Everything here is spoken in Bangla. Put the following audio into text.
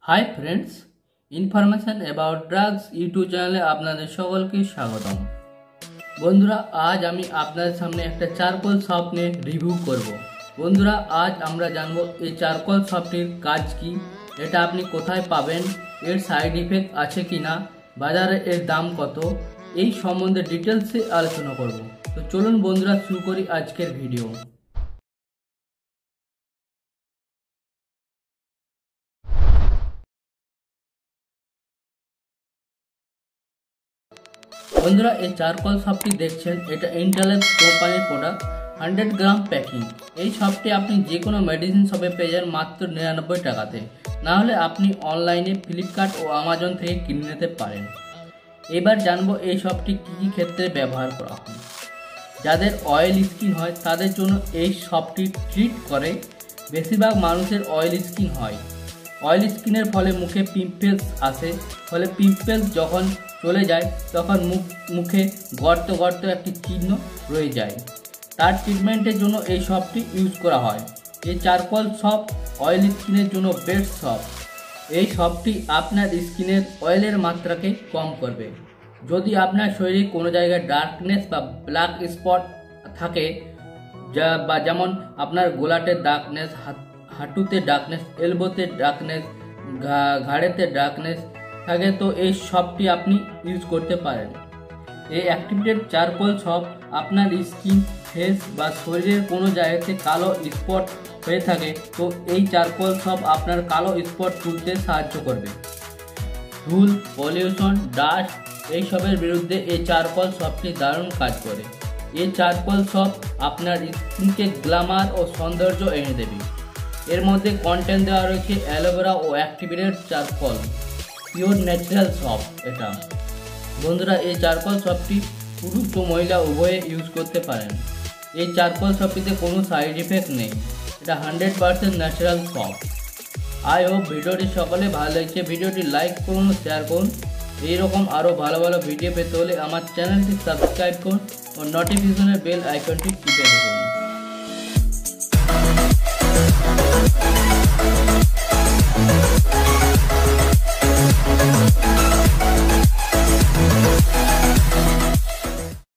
Hi friends, information about drugs YouTube চ্যানেলে আপনাদের সকলকে স্বাগতম। বন্ধুরা, আজ আমি আপনাদের সামনে একটা চারকোল সপ নিয়ে রিভিউ করব। বন্ধুরা, আজ আমরা জানবো এই চারকোল সপটির কাজ কি, এটা আপনি কোথায় পাবেন, এর সাইড ইফেক্ট আছে কি না, বাজারে এর দাম কত, এই সম্বন্ধে ডিটেলসে আলোচনা করব। তো চলুন বন্ধুরা, শুরু করি আজকের ভিডিও। বন্ধুরা, এই চারকোল সপটি দেখছেন, এটা ইন্ট্রা কোম্পানির প্রোডাক্ট, 100 গ্রাম প্যাকিং। এই সপটি আপনি যে কোনো মেডিসিন শপে পেয়ে যান মাত্র 99 টাকাতে। না হলে আপনি অনলাইনে ফ্লিপকার্ট ও আমাজন থেকে কিনে নিতে পারেন। এবার জানবো এই সপটি কী কী ক্ষেত্রে ব্যবহার করা হয়। যাদের অয়েল স্কিন হয় তাদের জন্য এই সপটি ট্রিট করে। বেশিরভাগ মানুষের অয়েল স্কিন হয়। অয়েল স্কিনের ফলে মুখে পিম্পলস আসে, ফলে পিম্পলস যখন চলে যায় তখন মুখে গর্ত গর্ত একটি চিহ্ন রয়ে যায়। তার ট্রিটমেন্টের জন্য এই সপটি ইউজ করা হয়। এই চারকোল সপ অয়েল স্কিনের জন্য বেস্ট সপ। এই সপটি আপনার স্কিনের অয়েলের মাত্রাকে কম করবে। যদি আপনার শরীরে কোনো জায়গায় ডার্কনেস বা ব্ল্যাক স্পট থাকে, যেমন আপনার গোলাটের ডার্কনেস, হাঁটুতে ডার্কনেস, এলবোতে ডার্কনেস, ঘাড়েতে ডার্কনেস থাকে, তো এই সপটি আপনি ইউজ করতে পারেন। এই অ্যাক্টিভেটেড চারকোল সপ আপনার স্কিন, ফেস বা শরীরের কোনো জায়গাতে কালো স্পট হয়ে থাকে, তো এই চারকোল সপ আপনার কালো স্পট তুলতে সাহায্য করবে। ধুল, পলিউশন, ডাস্ট এইসবের বিরুদ্ধে এই চারকোল সপটি দারুণ কাজ করে। এই চারকোল সপ আপনার স্কিনকে গ্ল্যামার ও সৌন্দর্য এনে দেবে। এর মধ্যে কন্টেন্ট দেওয়া রয়েছে অ্যালোভেরা ও অ্যাক্টিভেটেড চারকোল, পিওর ন্যাচারাল সপ এটা। বন্ধুরা, এই চারকোল সপটি পুরুষ ও মহিলা উভয়ে ইউজ করতে পারেন। এই চারকোল সপটিতে কোনো সাইড ইফেক্ট নেই। এটা 100% ন্যাচারাল সপ। আই হোপ ভিডিওটি সকলে ভালো লাগছে। ভিডিওটি লাইক করুন, শেয়ার করুন। এইরকম আরও ভালো ভালো ভিডিও পেতে হলে আমার চ্যানেলটি সাবস্ক্রাইব করুন ও নোটিফিকেশনের বেল আইকনটি টিপে দেখুন।